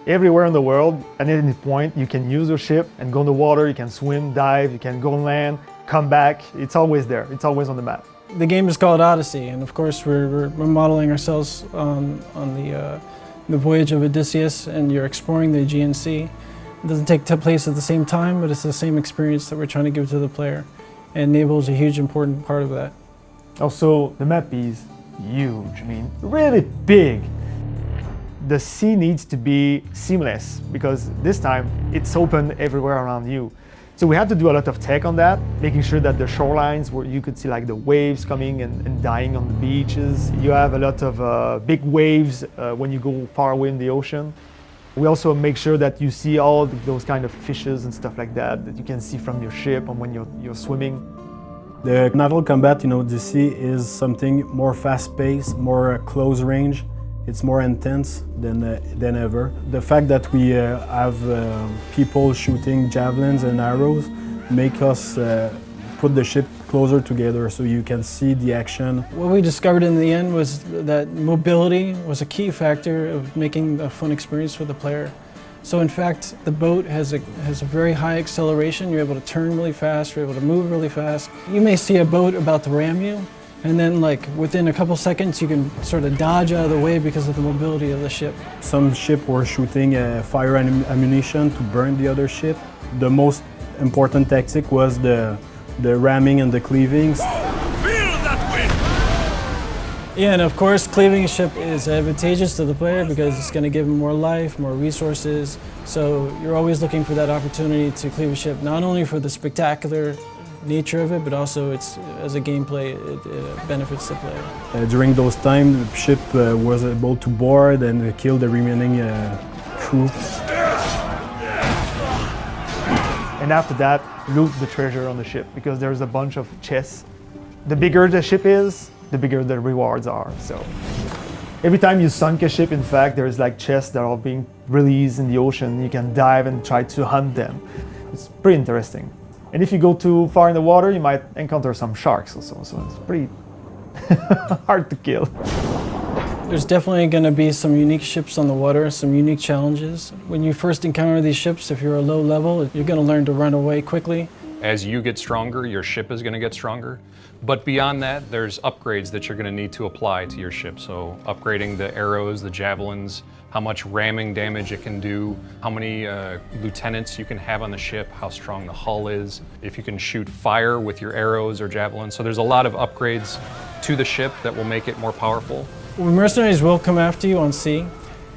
Everywhere in the world, at any point, you can use your ship and go in the water, you can swim, dive, you can go on land, come back. It's always there, it's always on the map. The game is called Odyssey, and of course we're modeling ourselves on the voyage of Odysseus, and you're exploring the Aegean Sea. It doesn't take place at the same time, but it's the same experience that we're trying to give to the player. And naval is a huge important part of that. Also, the map is huge, I mean, really big. The sea needs to be seamless because this time it's open everywhere around you. So we had to do a lot of tech on that, making sure that the shorelines where you could see like the waves coming and dying on the beaches. You have a lot of big waves when you go far away in the ocean. We also make sure that you see all those kind of fishes and stuff like that you can see from your ship and when you're swimming. The naval combat in Odyssey is something more fast-paced, more close range. It's more intense than ever. The fact that we have people shooting javelins and arrows make us put the ship closer together so you can see the action. What we discovered in the end was that mobility was a key factor of making a fun experience for the player. So in fact, the boat has a very high acceleration. You're able to turn really fast, you're able to move really fast. You may see a boat about to ram you, and then like within a couple seconds you can sort of dodge out of the way because of the mobility of the ship. Some ships were shooting fire ammunition to burn the other ship. The most important tactic was the ramming and the cleavings. Yeah, and of course cleaving a ship is advantageous to the player because it's going to give him more life, more resources. So you're always looking for that opportunity to cleave a ship, not only for the spectacular nature of it, but also as a gameplay, it benefits the player. During those times, the ship was able to board and kill the remaining crew. And after that, loot the treasure on the ship because there's a bunch of chests. The bigger the ship is, the bigger the rewards are. So every time you sunk a ship, in fact, there's like chests that are being released in the ocean. You can dive and try to hunt them. It's pretty interesting. And if you go too far in the water, you might encounter some sharks also, so it's pretty hard to kill. There's definitely going to be some unique ships on the water, some unique challenges. When you first encounter these ships, if you're a low level, you're going to learn to run away quickly. As you get stronger, your ship is going to get stronger. But beyond that, there's upgrades that you're going to need to apply to your ship. So upgrading the arrows, the javelins, how much ramming damage it can do, how many lieutenants you can have on the ship, how strong the hull is, if you can shoot fire with your arrows or javelins. So there's a lot of upgrades to the ship that will make it more powerful. Well, mercenaries will come after you on sea,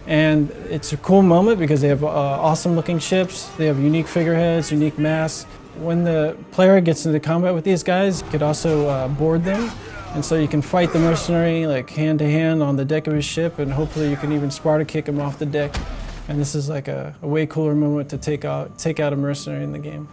and it's a cool moment because they have awesome looking ships, they have unique figureheads, unique masts. When the player gets into combat with these guys, you could also board them. And so you can fight the mercenary like hand to hand on the deck of his ship, and hopefully you can even Sparta kick him off the deck. And this is like a way cooler moment to take out a mercenary in the game.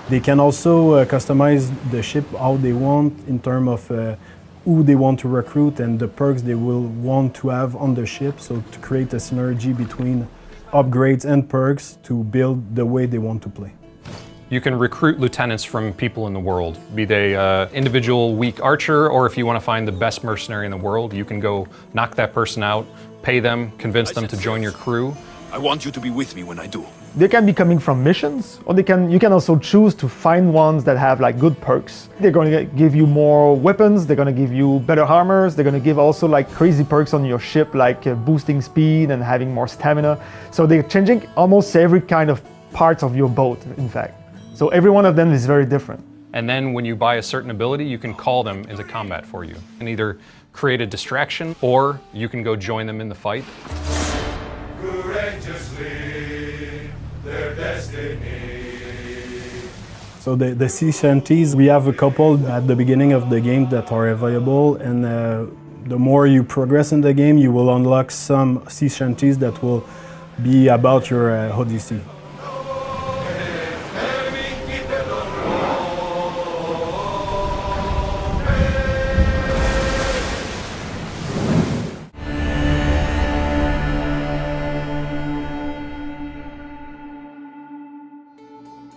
They can also customize the ship how they want in terms of who they want to recruit and the perks they will want to have on the ship, so to create a synergy between upgrades and perks to build the way they want to play. You can recruit lieutenants from people in the world, be they individual weak archer, or if you want to find the best mercenary in the world, you can go knock that person out, pay them, convince them to join your crew. I want you to be with me when I do. They can be coming from missions, or you can also choose to find ones that have like good perks. They're going to give you more weapons, they're going to give you better armors, they're going to give also like crazy perks on your ship, like boosting speed and having more stamina. So they're changing almost every kind of part of your boat, in fact. So every one of them is very different. And then when you buy a certain ability, you can call them into combat for you. And either create a distraction, or you can go join them in the fight. Courageously, their destiny. So the sea shanties, we have a couple at the beginning of the game that are available, and the more you progress in the game, you will unlock some sea shanties that will be about your Odyssey.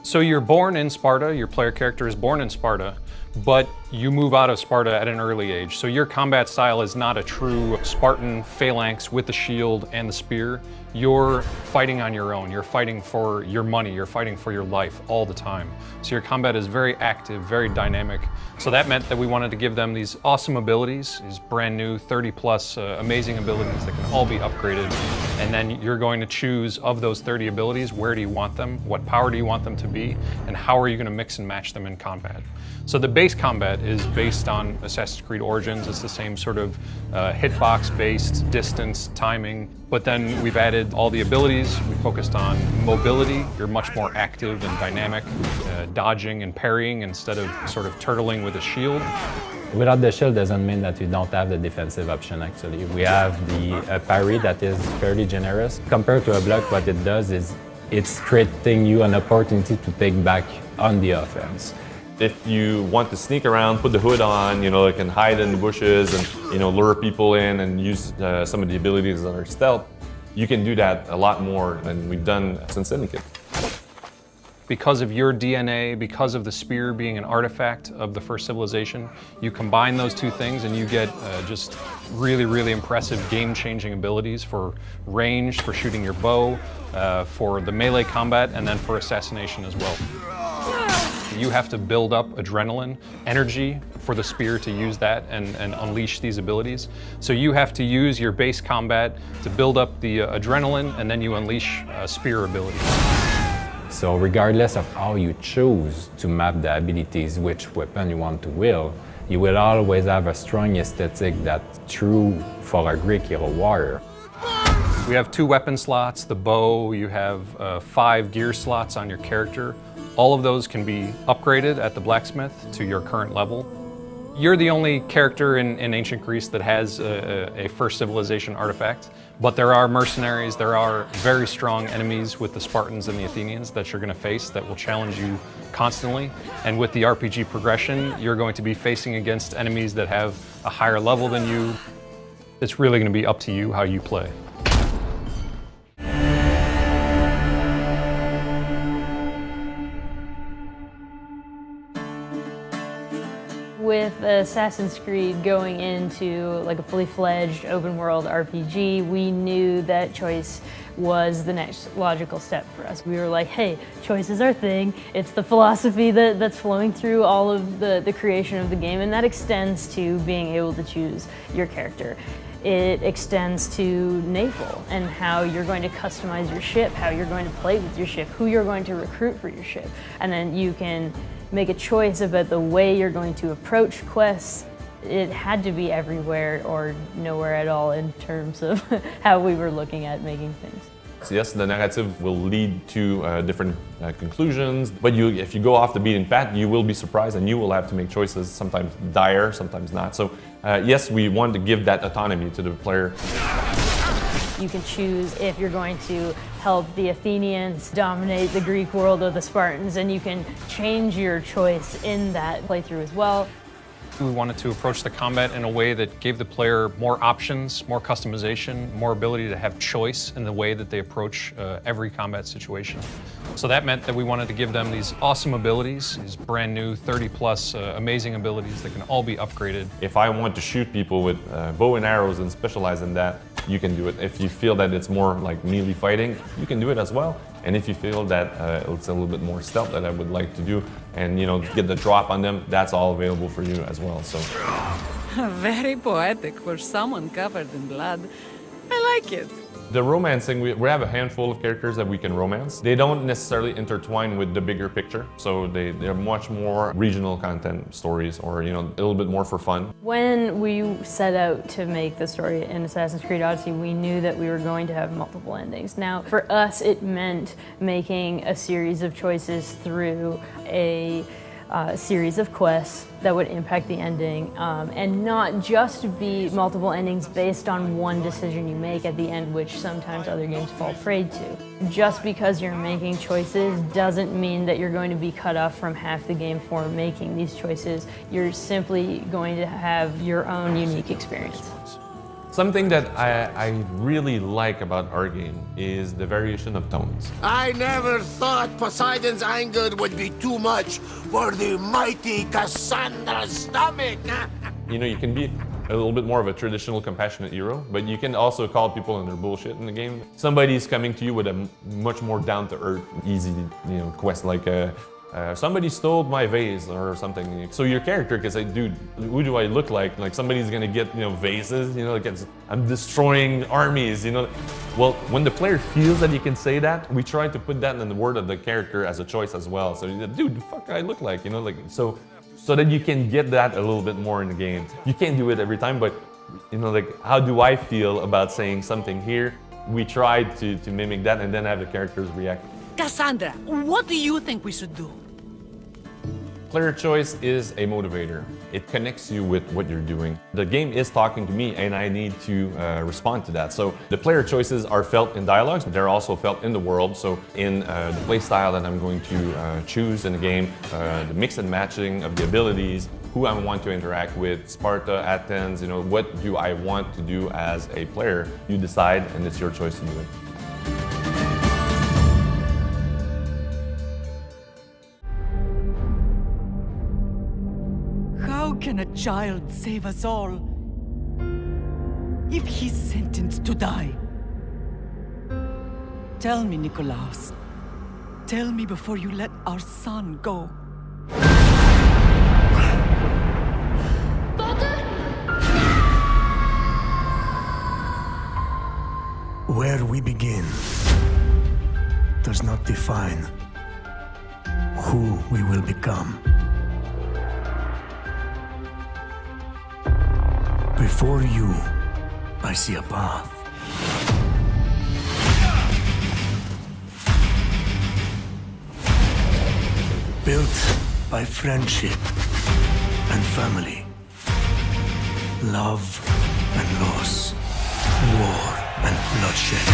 So you're born in Sparta, your player character is born in Sparta, but You move out of Sparta at an early age, so your combat style is not a true Spartan phalanx with the shield and the spear. You're fighting on your own. You're fighting for your money. You're fighting for your life all the time. So your combat is very active, very dynamic. So that meant that we wanted to give them these awesome abilities, these brand new 30+ amazing abilities that can all be upgraded. And then you're going to choose of those 30 abilities, where do you want them, what power do you want them to be, and how are you going to mix and match them in combat. So the base combat is based on Assassin's Creed Origins. It's the same sort of hitbox-based, distance, timing, but then we've added all the abilities. We focused on mobility. You're much more active and dynamic, dodging and parrying instead of sort of turtling with a shield. Without the shield doesn't mean that you don't have the defensive option actually. We have the parry that is fairly generous. Compared to a block, what it does is it's creating you an opportunity to take back on the offense. If you want to sneak around, put the hood on, you know, you can hide in the bushes and, you know, lure people in and use some of the abilities that are stealth, you can do that a lot more than we've done since Syndicate. Because of your DNA, because of the spear being an artifact of the first civilization, you combine those two things and you get just really, really impressive game-changing abilities for range, for shooting your bow, for the melee combat, and then for assassination as well. You have to build up adrenaline, energy for the spear to use that and unleash these abilities. So you have to use your base combat to build up the adrenaline, and then you unleash spear abilities. So regardless of how you choose to map the abilities, which weapon you want to wield, you will always have a strong aesthetic that's true for a Greek hero warrior. We have 2 weapon slots, the bow, you have 5 gear slots on your character. All of those can be upgraded at the blacksmith to your current level. You're the only character in ancient Greece that has a first civilization artifact, but there are mercenaries, there are very strong enemies with the Spartans and the Athenians that you're going to face that will challenge you constantly. And with the RPG progression, you're going to be facing against enemies that have a higher level than you. It's really going to be up to you how you play. With Assassin's Creed going into like a fully fledged open world RPG, we knew that choice was the next logical step for us. We were like, hey, choice is our thing. It's the philosophy that's flowing through all of the creation of the game, and that extends to being able to choose your character. It extends to naval and how you're going to customize your ship, how you're going to play with your ship, who you're going to recruit for your ship. And then you can make a choice about the way you're going to approach quests. It had to be everywhere or nowhere at all in terms of how we were looking at making things. So yes, the narrative will lead to different conclusions, but if you go off the beaten path, you will be surprised and you will have to make choices, sometimes dire, sometimes not. So yes, we want to give that autonomy to the player. You can choose if you're going to help the Athenians dominate the Greek world or the Spartans, and you can change your choice in that playthrough as well. We wanted to approach the combat in a way that gave the player more options, more customization, more ability to have choice in the way that they approach every combat situation. So that meant that we wanted to give them these awesome abilities, these brand new 30+ amazing abilities that can all be upgraded. If I want to shoot people with bow and arrows and specialize in that, you can do it. If you feel that it's more like melee fighting, you can do it as well. And if you feel that it's a little bit more stealth that I would like to do and, you know, get the drop on them, that's all available for you as well. So Very poetic for someone covered in blood. I like it. the romancing, we have a handful of characters that we can romance. They don't necessarily intertwine with the bigger picture, so they're much more regional content stories, or, you know, a little bit more for fun. When we set out to make the story in Assassin's Creed Odyssey, we knew that we were going to have multiple endings. Now, for us, it meant making a series of choices through a series of quests that would impact the ending, and not just be multiple endings based on one decision you make at the end, which sometimes other games fall prey to. Just because you're making choices doesn't mean that you're going to be cut off from half the game for making these choices. You're simply going to have your own unique experience. Something that I really like about our game is the variation of tones. I never thought Poseidon's anger would be too much for the mighty Cassandra's stomach. You know, you can be a little bit more of a traditional compassionate hero, but you can also call people on their bullshit in the game. Somebody's coming to you with a much more down-to-earth, easy, quest like somebody stole my vase or something. So your character can say, dude, who do I look like? Like somebody's gonna get, vases, like I'm destroying armies, Well, when the player feels that he can say that, we try to put that in the word of the character as a choice as well. So, dude, the fuck I look like, so that you can get that a little bit more in the game. You can't do it every time, but, how do I feel about saying something here? We tried to mimic that and then have the characters react. Cassandra, what do you think we should do? Player choice is a motivator. It connects you with what you're doing. The game is talking to me and I need to respond to that. So the player choices are felt in dialogues, but they're also felt in the world. So in the play style that I'm going to choose in the game, the mix and matching of the abilities, who I want to interact with, Sparta, Athens, what do I want to do as a player? You decide and it's your choice to do it. How can a child save us all if he's sentenced to die? Tell me, Nikolaos. Tell me before you let our son go. Where we begin does not define who we will become. Before you, I see a path. Built by friendship and family, love and loss, war and bloodshed.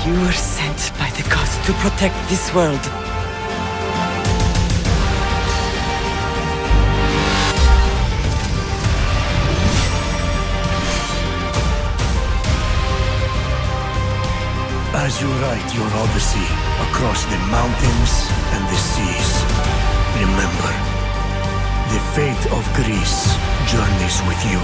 You were sent by the gods to protect this world. As you write your Odyssey across the mountains and the seas, remember, the fate of Greece journeys with you.